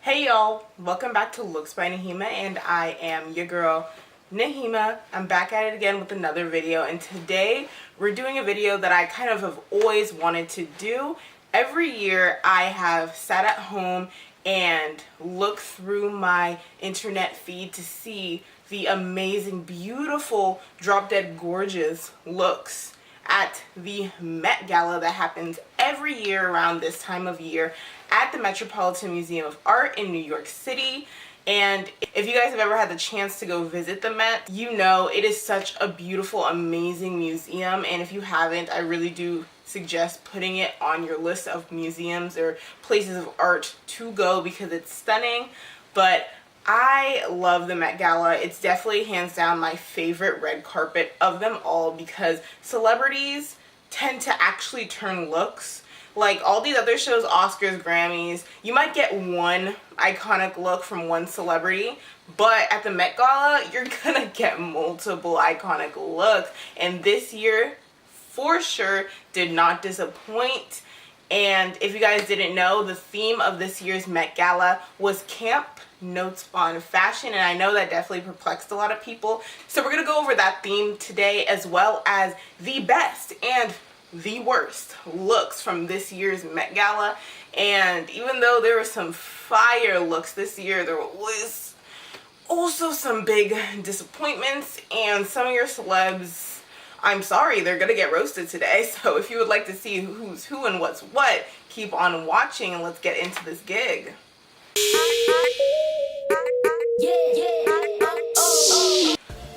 Hey y'all, welcome back to Looks by Nahima, and I am your girl Nahima. I'm back at it again with another video, and today we're doing a video that I kind of have always wanted to do. Every year I have sat at home and looked through my internet feed to see the amazing, beautiful, drop dead gorgeous looks at the Met Gala that happens every year around this time of year at the Metropolitan Museum of Art in New York City. And if you guys have ever had the chance to go visit the Met, you know it is such a beautiful, amazing museum. And if you haven't, I really do suggest putting it on your list of museums or places of art to go because it's stunning. But I love the Met Gala. It's definitely hands down my favorite red carpet of them all because celebrities tend to actually turn looks. Like all these other shows, Oscars, Grammys, you might get one iconic look from one celebrity, but at the Met Gala, you're gonna get multiple iconic looks. And this year, for sure, did not disappoint. And if you guys didn't know, the theme of this year's Met Gala was Camp Notes on Fashion, and I know that definitely perplexed a lot of people. So we're gonna go over that theme today, as well as the best and the worst looks from this year's Met Gala. And even though there were some fire looks this year, there was also some big disappointments, and some of your celebs, I'm sorry, they're gonna get roasted today. So if you would like to see who's who and what's what, keep on watching and let's get into this gig.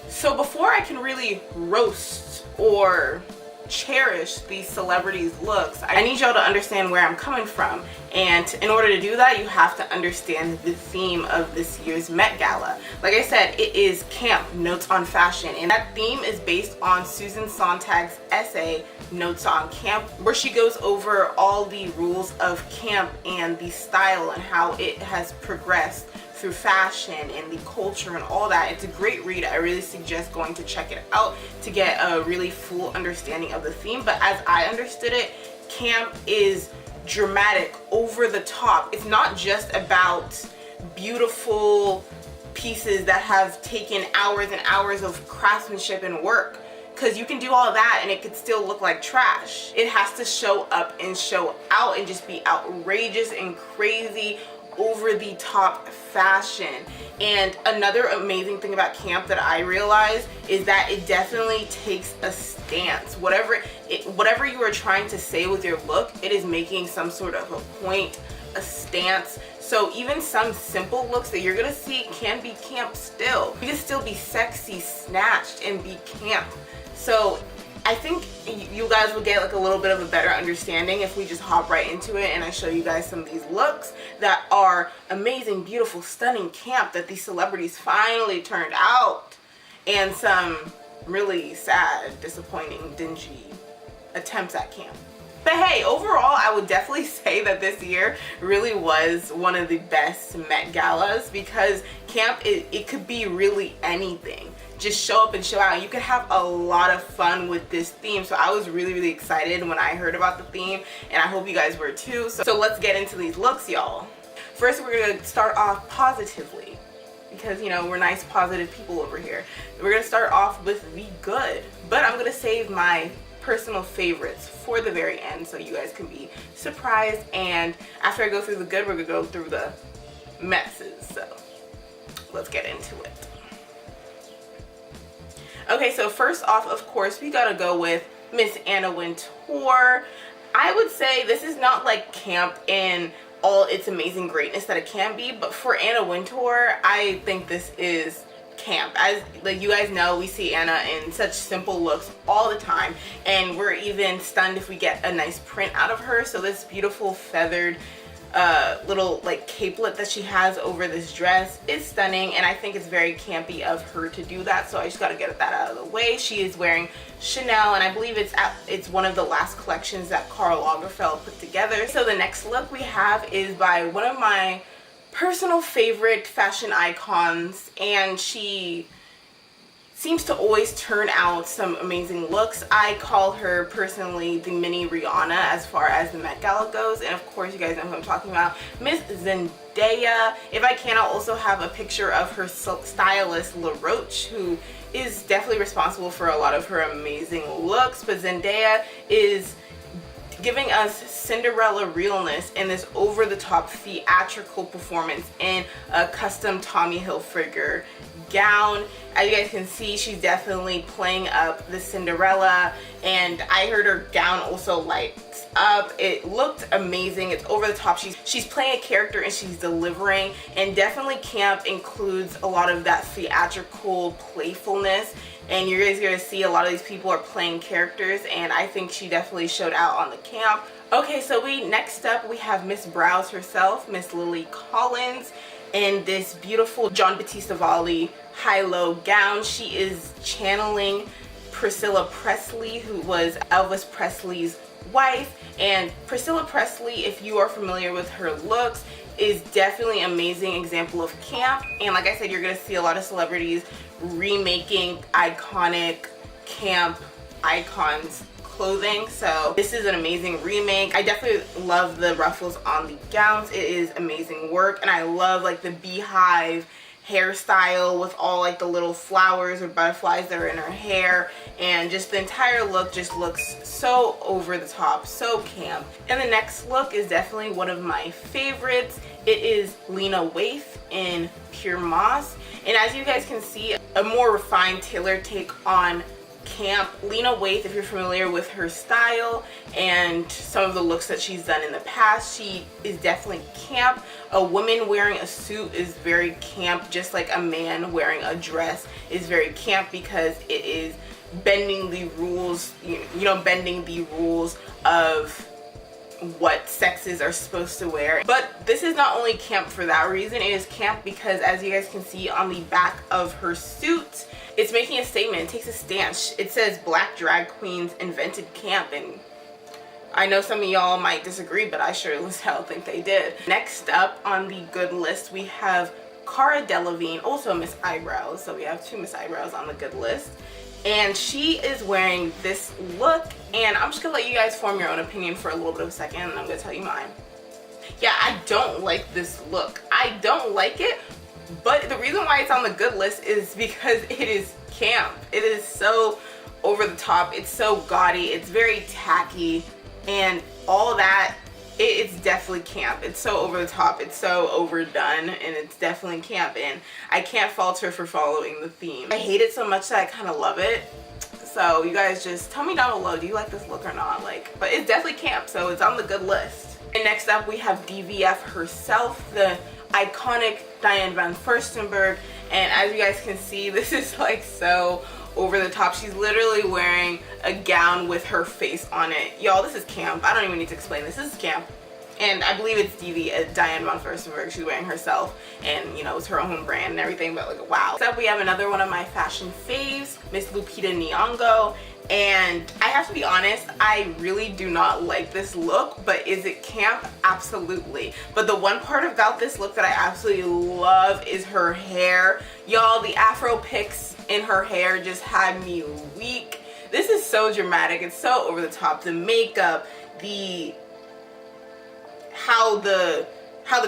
So before I can really roast or cherish these celebrities' looks, I need y'all to understand where I'm coming from. And in order to do that, you have to understand the theme of this year's Met Gala. Like I said, it is Camp Notes on Fashion, and that theme is based on Susan Sontag's essay Notes on Camp, where she goes over all the rules of camp and the style and how it has progressed through fashion and the culture and all that. It's a great read. I really suggest going to check it out to get a really full understanding of the theme. But as I understood it, camp is dramatic, over the top. It's not just about beautiful pieces that have taken hours and hours of craftsmanship and work, because you can do all that and it could still look like trash. It has to show up and show out and just be outrageous and crazy, over the top fashion. And another amazing thing about camp that I realized is that it definitely takes a stance. Whatever you are trying to say with your look, it is making some sort of a point, a stance. So even some simple looks that you're gonna see can be camp still. You can still be sexy, snatched, and be camp. So I think you guys will get like a little bit of a better understanding if we just hop right into it and I show you guys some of these looks that are amazing, beautiful, stunning camp that these celebrities finally turned out, and some really sad, disappointing, dingy attempts at camp. But hey, overall, I would definitely say that this year really was one of the best Met Galas, because camp, it could be really anything. Just show up and show out. You could have a lot of fun with this theme. So I was really, really excited when I heard about the theme, and I hope you guys were too. So let's get into these looks, y'all. First, we're gonna start off positively, because you know we're nice, positive people over here. We're gonna start off with the good, but I'm gonna save my personal favorites for the very end so you guys can be surprised. And after I go through the good, we're gonna go through the messes. So let's get into it. Okay, so first off, of course, we gotta go with Miss Anna Wintour. I would say this is not like camp in all its amazing greatness that it can be, but for Anna Wintour, I think this is camp. As like you guys know, we see Anna in such simple looks all the time, and we're even stunned if we get a nice print out of her. So this beautiful feathered little like capelet that she has over this dress is stunning, and I think it's very campy of her to do that, so I just got to get that out of the way. She is wearing Chanel, and I believe it's one of the last collections that Karl Lagerfeld put together. So the next look we have is by one of my personal favorite fashion icons, and she seems to always turn out some amazing looks. I call her personally the mini Rihanna as far as the Met Gala goes, and of course you guys know who I'm talking about, Miss Zendaya. If I can, I'll also have a picture of her stylist La Roche, who is definitely responsible for a lot of her amazing looks. But Zendaya is giving us Cinderella realness in this over-the-top theatrical performance in a custom Tommy Hilfiger gown. As you guys can see, she's definitely playing up the Cinderella, and I heard her gown also lights up. It looked amazing. It's over the top. She's playing a character and she's delivering, and definitely camp includes a lot of that theatrical playfulness, and you guys are gonna see a lot of these people are playing characters, and I think she definitely showed out on the camp. Okay, so next up we have Miss Sprouse herself, Miss Lily Collins, in this beautiful John Battista Valli high-low gown. She is channeling Priscilla Presley, who was Elvis Presley's wife. And Priscilla Presley, if you are familiar with her looks, is definitely an amazing example of camp. And like I said, you're gonna see a lot of celebrities remaking iconic camp icons clothing, so this is an amazing remake. I definitely love the ruffles on the gowns. It is amazing work, and I love like the beehive hairstyle with all like the little flowers or butterflies that are in her hair, and just the entire look just looks so over the top, so camp. And the next look is definitely one of my favorites. It is Lena Waithe in Pure Moss, and as you guys can see, a more refined, tailored take on camp. Lena Waithe, if you're familiar with her style and some of the looks that she's done in the past, she is definitely camp. A woman wearing a suit is very camp, just like a man wearing a dress is very camp, because it is bending the rules, you know, bending the rules of what sexes are supposed to wear. But this is not only camp for that reason, it is camp because, as you guys can see on the back of her suit, it's making a statement. It takes a stance. It says Black drag queens invented camp, and I know some of y'all might disagree, but I sure as hell think they did. Next up on the good list, we have Cara Delevingne, also Miss Eyebrows. So we have two Miss Eyebrows on the good list. And she is wearing this look, and I'm just gonna let you guys form your own opinion for a little bit of a second, and I'm gonna tell you mine. Yeah, I don't like this look. I don't like it, but the reason why it's on the good list is because it is camp. It is so over the top. It's so gaudy. It's very tacky, and all that. It's definitely camp. It's so over the top. It's so overdone, and it's definitely camp, and I can't fault her for following the theme. I hate it so much that I kind of love it. So you guys just tell me down below, do you like this look or not? Like, but it's definitely camp, so it's on the good list. And next up we have DVF herself, the iconic Diane van Furstenberg, and as you guys can see, this is like so over the top. She's literally wearing a gown with her face on it. Y'all, this is camp. I don't even need to explain this. This is camp. And I believe it's Diane von Furstenberg. She's wearing herself, and you know, it's her own brand and everything, but like, wow. Next up we have another one of my fashion faves, Miss Lupita Nyongo. And I have to be honest, I really do not like this look, but is it camp? Absolutely. But the one part about this look that I absolutely love is her hair. Y'all, the Afro picks in her hair just had me weak. This is so dramatic. It's so over the top. The makeup, how the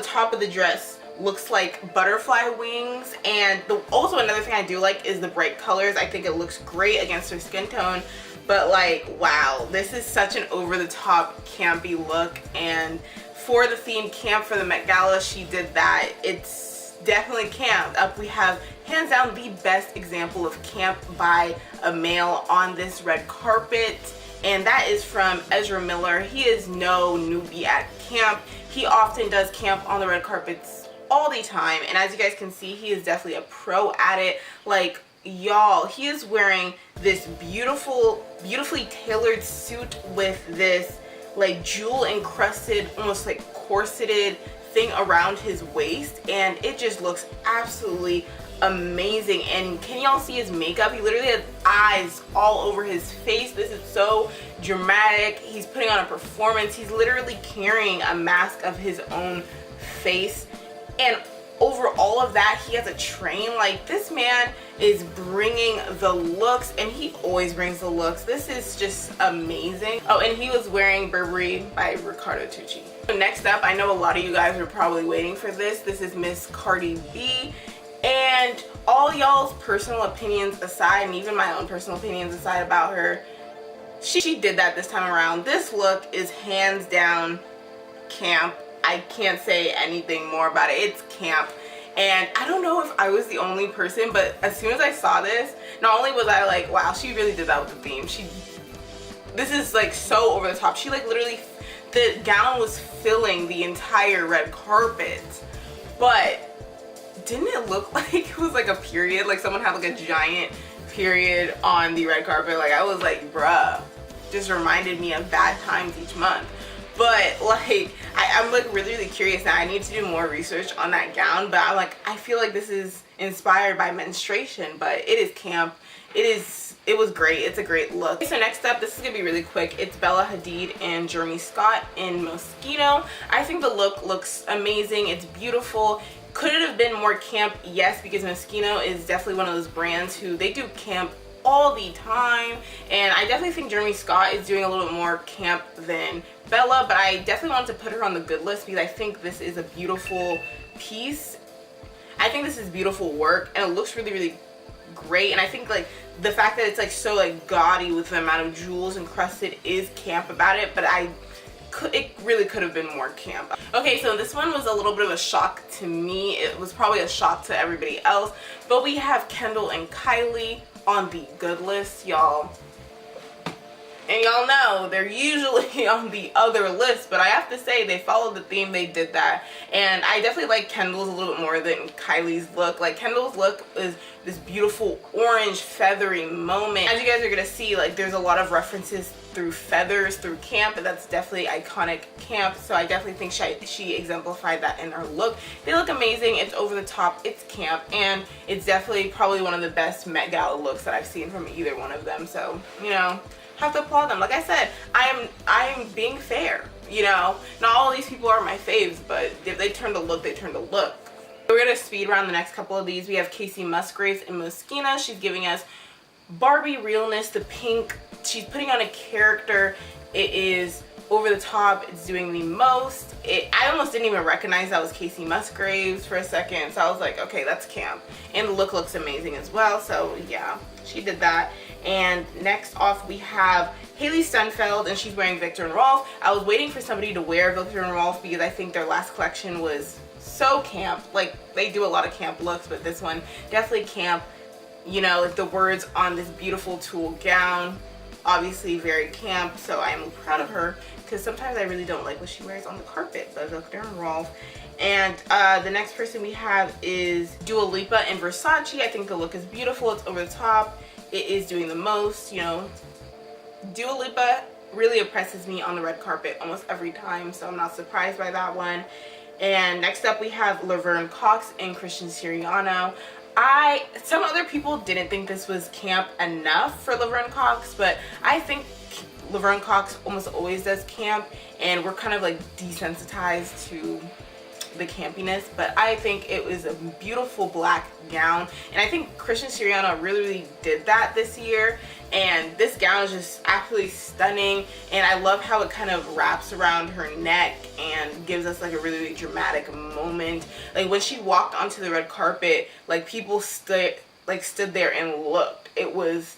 top of the dress looks like butterfly wings, and also another thing I do like is the bright colors. I think it looks great against her skin tone, but like, wow, this is such an over the top campy look, and for the theme camp for the Met Gala, she did that. It's definitely camp. Up we have hands down the best example of camp by a male on this red carpet, and that is from Ezra Miller. He is no newbie at camp. He often does camp on the red carpets all the time, and as you guys can see, he is definitely a pro at it. Like, y'all, he is wearing this beautifully tailored suit with this like jewel encrusted, almost like corseted thing around his waist, and it just looks absolutely amazing. And can y'all see his makeup? He literally has eyes all over his face. This is so dramatic. He's putting on a performance. He's literally carrying a mask of his own face, and over all of that, he has a train. Like, this man is bringing the looks, and he always brings the looks. This is just amazing. Oh, and he was wearing Burberry by Riccardo Tucci. So next up, I know a lot of you guys are probably waiting for this. This is Miss Cardi B. And all y'all's personal opinions aside, and even my own personal opinions aside about her, she did that this time around. This look is hands down camp. I can't say anything more about it. It's camp. And I don't know if I was the only person, but as soon as I saw this, not only was I like, wow, she really did that with the theme. This is like so over the top. She like literally, the gown was filling the entire red carpet. But didn't it look like it was like a period? Like someone had like a giant period on the red carpet. Like I was like, bruh, just reminded me of bad times each month. But like I'm like really curious now. I need to do more research on that gown, but I'm like, I feel like this is inspired by menstruation, but it is camp. It was great. It's a great look. Okay, so next up, this is gonna be really quick. It's Bella Hadid and Jeremy Scott in Mosquito. I think the look looks amazing. It's beautiful. Could it have been more camp? Yes, because Mosquito is definitely one of those brands who they do camp all the time, and I definitely think Jeremy Scott is doing a little bit more camp than Bella, but I definitely wanted to put her on the good list because I think this is a beautiful piece. I think this is beautiful work, and it looks really great. And I think like the fact that it's like so like gaudy with the amount of jewels encrusted is camp about it, but it really could have been more camp. Okay, so this one was a little bit of a shock to me. It was probably a shock to everybody else, but we have Kendall and Kylie on the good list, y'all. And y'all know they're usually on the other list, but I have to say they followed the theme. They did that, and I definitely like Kendall's a little bit more than Kylie's look. Like Kendall's look is this beautiful orange feathery moment. As you guys are gonna see, like there's a lot of references through feathers, through camp, and that's definitely iconic camp. So I definitely think she exemplified that in her look. They look amazing. It's over the top. It's camp, and it's definitely probably one of the best Met Gala looks that I've seen from either one of them. So you know, have to applaud them. Like I said, I'm being fair. You know, not all of these people are my faves, but if they turn the look, they turn the look. We're gonna speed around the next couple of these. We have Kacey Musgraves in Moschino. She's giving us Barbie realness, the pink. She's putting on a character. It is over the top. It's doing the most. I almost didn't even recognize that was Kacey Musgraves for a second. So I was like, okay, that's camp. And the look looks amazing as well. So yeah, she did that. And next off we have Hailey Steinfeld, and she's wearing Viktor and Rolf. I was waiting for somebody to wear Viktor and Rolf because I think their last collection was so camp. Like they do a lot of camp looks, but this one definitely camp. You know, the words on this beautiful tulle gown, obviously very camp, so I'm proud of her because sometimes I really don't like what she wears on the carpet, but Viktor and Rolf. And the next person we have is Dua Lipa in Versace. I think the look is beautiful. It's over the top. It is doing the most. You know, Dua Lipa really oppresses me on the red carpet almost every time, so I'm not surprised by that one. And next up we have Laverne Cox and Christian Siriano. Some other people didn't think this was camp enough for Laverne Cox, but I think Laverne Cox almost always does camp, and we're kind of like desensitized to the campiness. But I think it was a beautiful black gown, and I think Christian Siriano really did that this year. And this gown is just absolutely stunning, and I love how it kind of wraps around her neck and gives us like a really dramatic moment. Like when she walked onto the red carpet, like people stood there and looked. It was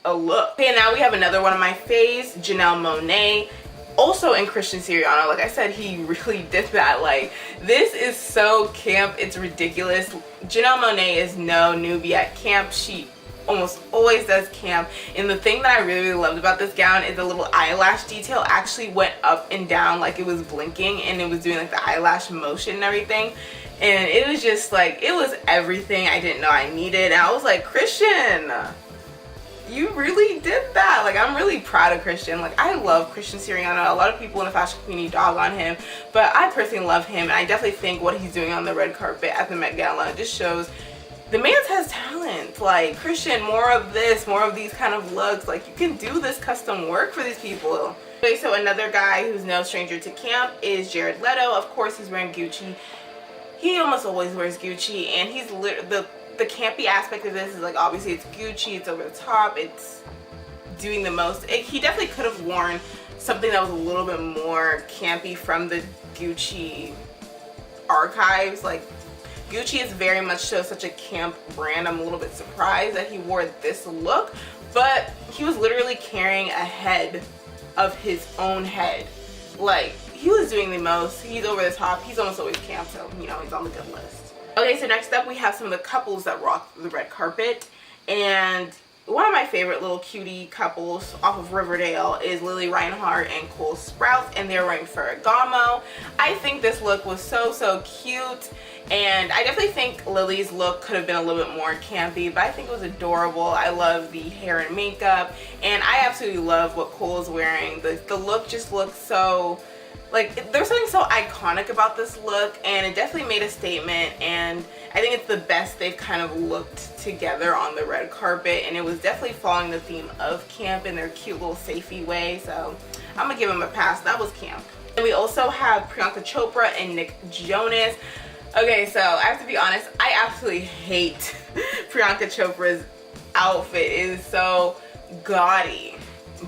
a look. Okay, and now we have another one of my faves, Janelle Monae, also in Christian Siriano. Like I said, he really did that. Like this is so camp, it's ridiculous. Janelle Monae is no newbie at camp. She almost always does camp, and the thing that I really loved about this gown is the little eyelash detail actually went up and down like it was blinking, and it was doing like the eyelash motion and everything, and it was just like, it was everything I didn't know I needed. And I was like, Christian, you really did that. Like I'm really proud of Christian. Like I love Christian Siriano. A lot of people in the fashion community dog on him, but I personally love him, and I definitely think what he's doing on the red carpet at the Met Gala just shows the man has talent. Like, Christian, more of this, more of these kind of looks. Like, you can do this custom work for these people. Okay, so another guy who's no stranger to camp is Jared Leto. Of course, he's wearing Gucci. he almost always wears Gucci, and he's the campy aspect of this is like, obviously it's Gucci, it's over the top, it's doing the most. He definitely could have worn something that was a little bit more campy from the Gucci archives. Like, Gucci is very much so such a camp brand. I'm a little bit surprised that he wore this look, but he was literally carrying a head of his own head. Like, he was doing the most. He's over the top. He's almost always camp, so you know, he's on the good list. Okay, so next up we have some of the couples that rock the red carpet, and one of my favorite little cutie couples off of Riverdale is Lily Reinhart and Cole Sprouse, and they're wearing Ferragamo. I think this look was so cute, and I definitely think Lily's look could have been a little bit more campy, but I think it was adorable. I love the hair and makeup, and I absolutely love what Cole is wearing. The look just looks so, like, there's something so iconic about this look, and it definitely made a statement, and I think it's the best they've kind of looked together on the red carpet, and it was definitely following the theme of camp in their cute little Sophie way, so I'm gonna give them a pass. That was camp. And we also have Priyanka Chopra and Nick Jonas. Okay, so I have to be honest, I absolutely hate Priyanka Chopra's outfit. It is so gaudy,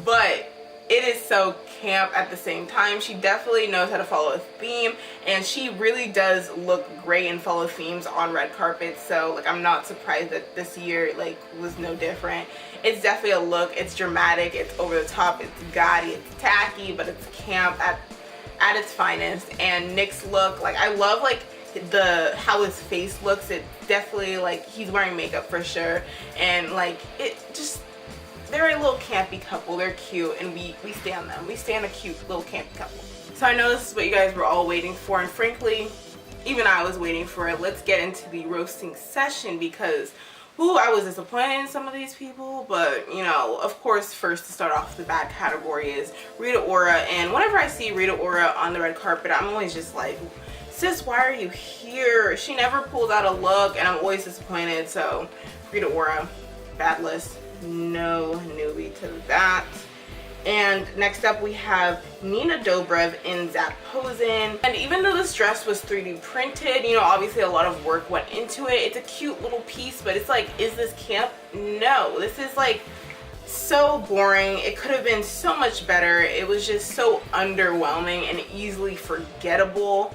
but it is so camp at the same time. She definitely knows how to follow a theme, and she really does look great and follow themes on red carpets. So like, I'm not surprised that this year like was no different. It's definitely a look. It's dramatic, it's over the top, it's gaudy, it's tacky, but it's camp at its finest. And Nick's look, like, I love like how his face looks. It definitely, like, he's wearing makeup for sure, and like, it just, they're a little campy couple. They're cute, and we stand them. We stand a cute little campy couple. So I know this is what you guys were all waiting for, and frankly, even I was waiting for it. Let's get into the roasting session, because I was disappointed in some of these people, but you know, of course, first to start off the bad category is Rita Ora. And whenever I see Rita Ora on the red carpet, I'm always just like, sis, why are you here? She never pulls out a look, and I'm always disappointed. So Rita Ora, bad list. No newbie to that. And next up we have Nina Dobrev in Zap Posen. And even though this dress was 3D printed, you know, obviously a lot of work went into it. It's a cute little piece, but it's like, is this camp? No, this is like so boring. It could have been so much better. It was just so underwhelming and easily forgettable.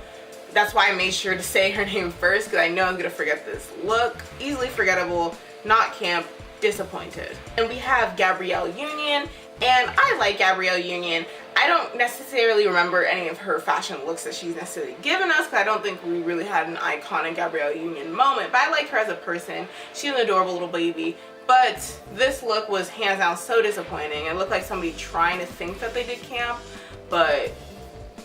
That's why I made sure to say her name first, because I know I'm gonna forget this look. Easily forgettable, not camp, disappointed. And we have Gabrielle Union, and I like Gabrielle Union. I don't necessarily remember any of her fashion looks that she's necessarily given us, because I don't think we really had an iconic Gabrielle Union moment, but I like her as a person. She's an adorable little baby. But this look was hands down so disappointing. It looked like somebody trying to think that they did camp, but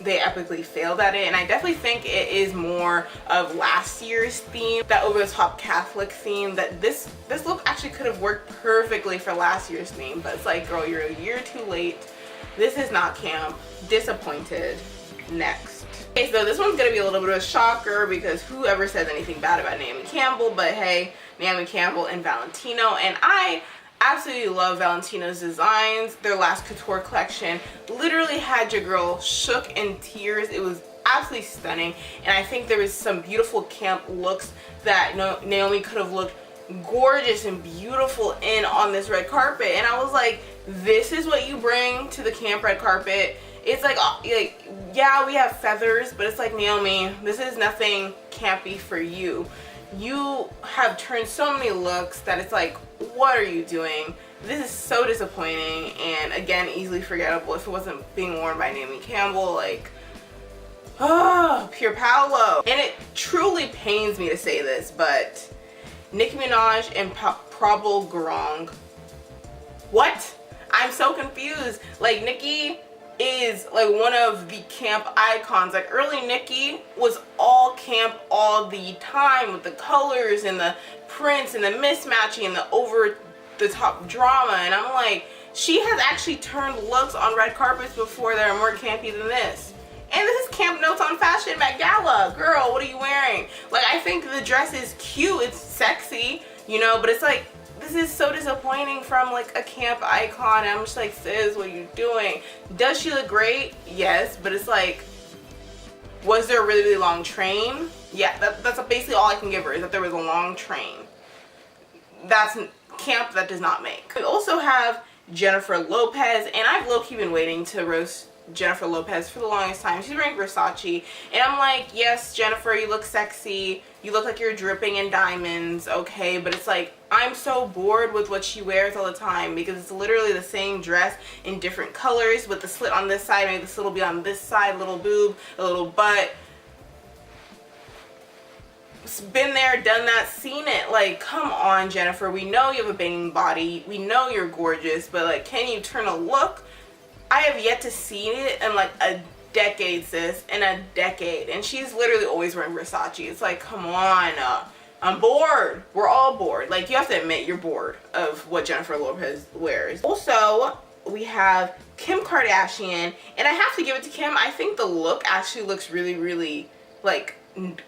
they epically failed at it. And I definitely think it is more of last year's theme, that over the top Catholic theme, that this look actually could have worked perfectly for last year's theme, but it's like, girl, you're a year too late. This is not camp. Disappointed. Next. Okay, so this one's gonna be a little bit of a shocker, because whoever says anything bad about Naomi Campbell, but hey, Naomi Campbell and Valentino, and I absolutely love Valentino's designs. Their last couture collection literally had your girl shook in tears. It was absolutely stunning, and I think there was some beautiful camp looks that Naomi could have looked gorgeous and beautiful in on this red carpet. And I was like, this is what you bring to the camp red carpet. It's like yeah, we have feathers, but it's like, Naomi, this is nothing campy for you. You have turned so many looks that it's like, what are you doing? This is so disappointing, and again, easily forgettable. If it wasn't being worn by Naomi Campbell, like, oh, pure Paolo. And it truly pains me to say this, but Nicki Minaj and Prabal Gurung. What? I'm so confused. Like, Nicki is like one of the camp icons. Like, early Nicki was all camp all the time, with the colors and the prints and the mismatching and the over the top drama, and I'm like, she has actually turned looks on red carpets before that are more campy than this. And this is Camp Notes on Fashion Met Gala. Girl, what are you wearing? Like, I think the dress is cute, it's sexy, you know, but it's like, this is so disappointing from like a camp icon. And I'm just like, sis, what are you doing? Does she look great? Yes, but it's like, Was there a really, really long train? Yeah, that's basically all I can give her, is that there was a long train. That's camp that does not make. We also have Jennifer Lopez, and I've low-key been waiting to roast Jennifer Lopez for the longest time. She's wearing Versace, and I'm like, yes, Jennifer, you look sexy. You look like you're dripping in diamonds, okay? But it's like, I'm so bored with what she wears all the time, because it's literally the same dress in different colors with the slit on this side, maybe the slit will be on this side, little boob, a little butt. Been there, done that, seen it. Like, come on, Jennifer. We know you have a banging body. We know you're gorgeous, but like, can you turn a look? I have yet to see it in like a decade, sis. In a decade. And she's literally always wearing Versace. It's like, come on. I'm bored. We're all bored. Like, you have to admit you're bored of what Jennifer Lopez wears. Also, we have Kim Kardashian. And I have to give it to Kim. I think the look actually looks really, really like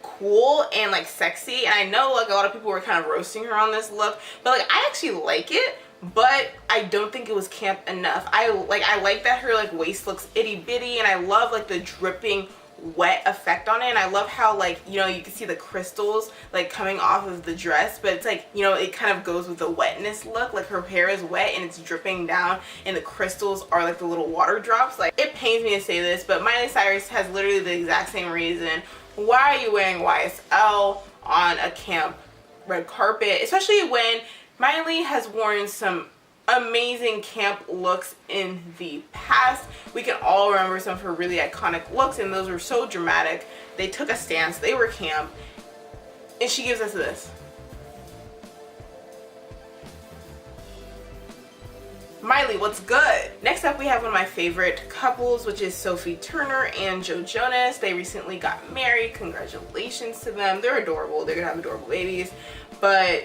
cool and like sexy. And I know like a lot of people were kind of roasting her on this look, but like I actually like it. But I don't think it was camp enough. I like that her like waist looks itty bitty, and I love like the dripping wet effect on it. And I love how like, you know, you can see the crystals like coming off of the dress, but it's like, you know, it kind of goes with the wetness look. Like her hair is wet and it's dripping down, and the crystals are like the little water drops. Like, it pains me to say this, but Miley Cyrus has literally the exact same reason. Why are you wearing YSL on a camp red carpet? Especially when Miley has worn some amazing camp looks in the past. We can all remember some of her really iconic looks, and those were so dramatic. They took a stance, they were camp, and she gives us this. Miley, what's good? Next up, we have one of my favorite couples, which is Sophie Turner and Joe Jonas. They recently got married. Congratulations to them. They're adorable. They're gonna have adorable babies. But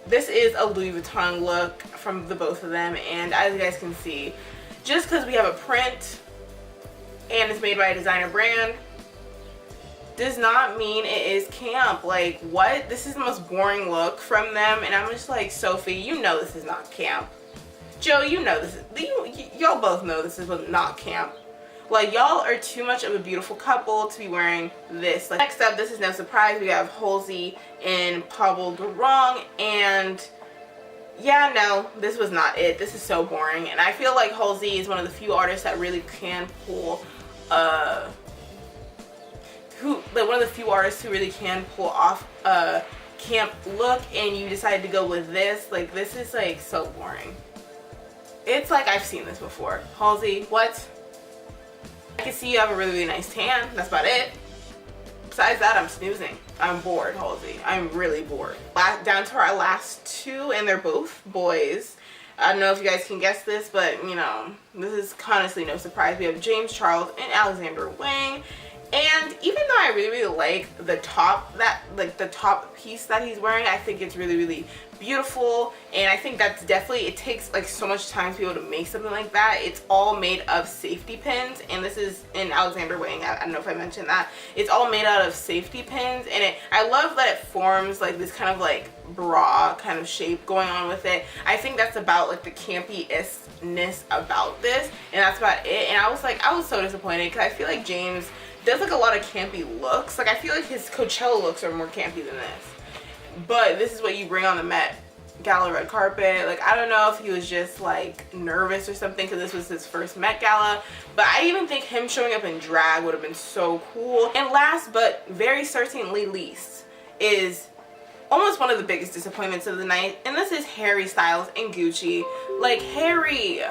this is a Louis Vuitton look from the both of them, and as you guys can see, just because we have a print and it's made by a designer brand does not mean it is camp. Like, what? This is the most boring look from them, and I'm just like, Sophie, you know this is not camp. Joe, you know this is, y'all both know this is not camp. Like, y'all are too much of a beautiful couple to be wearing this. Like, next up, this is no surprise, we have Halsey and Pablo Durong, and yeah, no, this was not it. This is so boring, and I feel like Halsey is one of the few artists that really can pull one of the few artists who really can pull off a camp look, and you decided to go with this. Like, this is like so boring. It's like, I've seen this before. Halsey, what? I can see you have a really, really nice tan. That's about it. Besides that, I'm snoozing. I'm bored, Halsey. I'm really bored. Down to our last two, and they're both boys. I don't know if you guys can guess this, but you know, this is honestly no surprise. We have James Charles and Alexander Wang. And even though I really, really like the top, the top piece that he's wearing, I think it's really, really beautiful. And I think that's definitely, it takes like so much time to be able to make something like that. It's all made of safety pins, and this is in Alexander Wang. I don't know if I mentioned that. It's all made out of safety pins, and I love that it forms like this kind of like bra kind of shape going on with it. I think that's about like the campy-ness about this, and that's about it. And I was so disappointed, because I feel like James does like a lot of campy looks. Like, I feel like his Coachella looks are more campy than this. But this is what you bring on the Met Gala red carpet. Like, I don't know if he was just like nervous or something, because this was his first Met Gala. But I even think him showing up in drag would have been so cool. And last but very certainly least is almost one of the biggest disappointments of the night. And this is Harry Styles and Gucci. Like, Harry,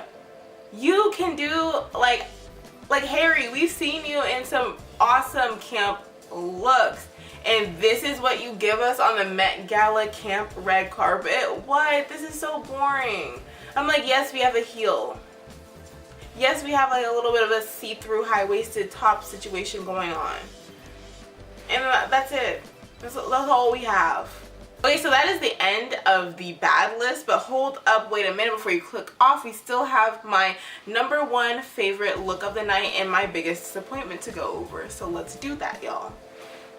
you can do like Harry, we've seen you in some awesome camp looks, and this is what you give us on the Met Gala camp red carpet? What? This is so boring. I'm like, yes, we have a heel. Yes, we have like a little bit of a see-through high-waisted top situation going on. And that's it. That's all we have. Okay, so that is the end of the bad list, but hold up, wait a minute before you click off. We still have my #1 favorite look of the night and my biggest disappointment to go over. So let's do that, y'all.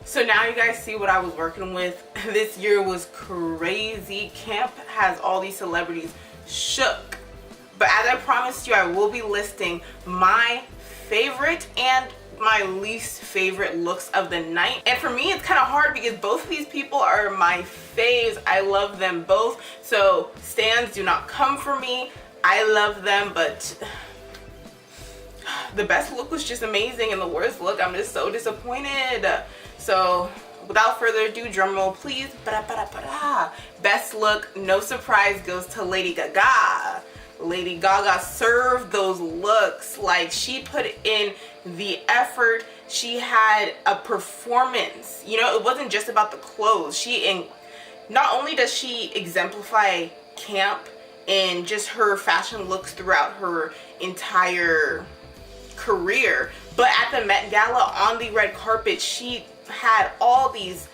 So now you guys see what I was working with. This year was crazy. Camp has all these celebrities shook. But as I promised you, I will be listing my favorite and my least favorite looks of the night. And for me, it's kind of hard because both of these people are my faves. I love them both. So stans do not come for me. I love them, but the best look was just amazing, and the worst look, I'm just so disappointed. So without further ado, drum roll please. Best look, no surprise, goes to Lady Gaga. Lady Gaga served those looks. Like, she put in the effort. She had a performance. You know, it wasn't just about the clothes. Not only does she exemplify camp in just her fashion looks throughout her entire career, but at the Met Gala on the red carpet, she had all these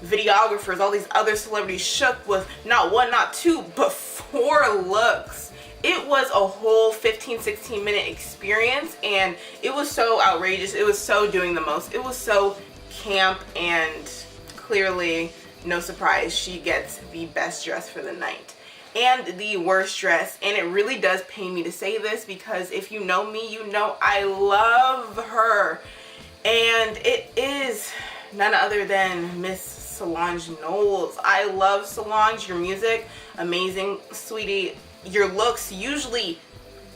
videographers, all these other celebrities shook with not one, not two, but 4 looks. It was a whole 15-16 minute experience, and it was so outrageous. It was so doing the most. It was so camp, and clearly, no surprise, she gets the best dress for the night and the worst dress. And it really does pain me to say this, because if you know me, you know I love her, and it is none other than Miss Solange Knowles. I love Solange. Your music, amazing, sweetie. Your looks, usually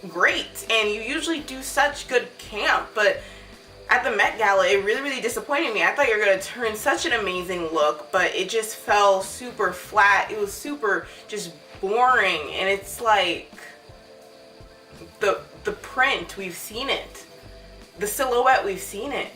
great, and you usually do such good camp, but at the Met Gala, it really disappointed me. I thought you were going to turn such an amazing look, but it just fell super flat. It was super just boring, and it's like the print, we've seen it. The silhouette, we've seen it.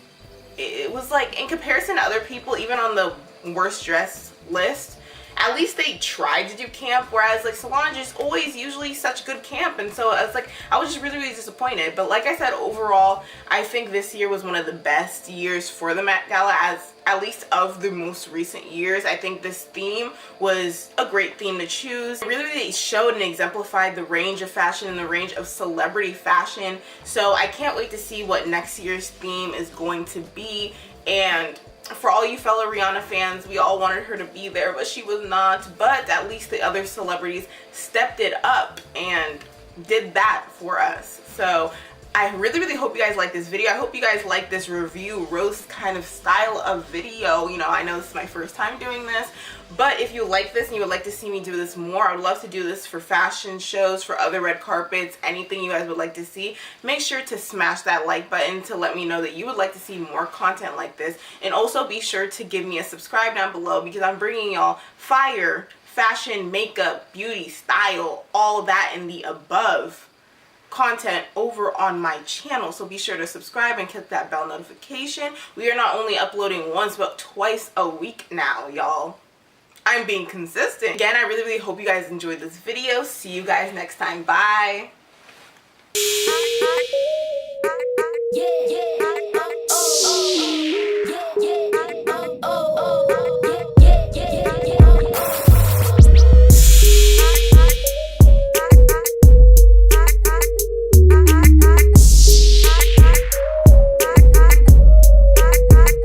It was like, in comparison to other people, even on the worst dress list, at least they tried to do camp, whereas like Solange is always usually such good camp, and so I was just really disappointed. But like I said, overall, I think this year was one of the best years for the Met Gala, as at least of the most recent years. I think this theme was a great theme to choose. It really showed and exemplified the range of fashion and the range of celebrity fashion. So I can't wait to see what next year's theme is going to be. And for all you fellow Rihanna fans, we all wanted her to be there, but she was not. But at least the other celebrities stepped it up and did that for us. So I really hope you guys like this video. I hope you guys like this review roast kind of style of video. You know, I know this is my first time doing this, but if you like this and you would like to see me do this more, I would love to do this for fashion shows, for other red carpets, anything you guys would like to see. Make sure to smash that like button to let me know that you would like to see more content like this. And also be sure to give me a subscribe down below, because I'm bringing y'all fire, fashion, makeup, beauty, style, all that and the above content over on my channel. So be sure to subscribe and click that bell notification. We are not only uploading once but twice a week now, y'all. I'm being consistent. Again, I really hope you guys enjoyed this video. See you guys next time. Bye. Yeah.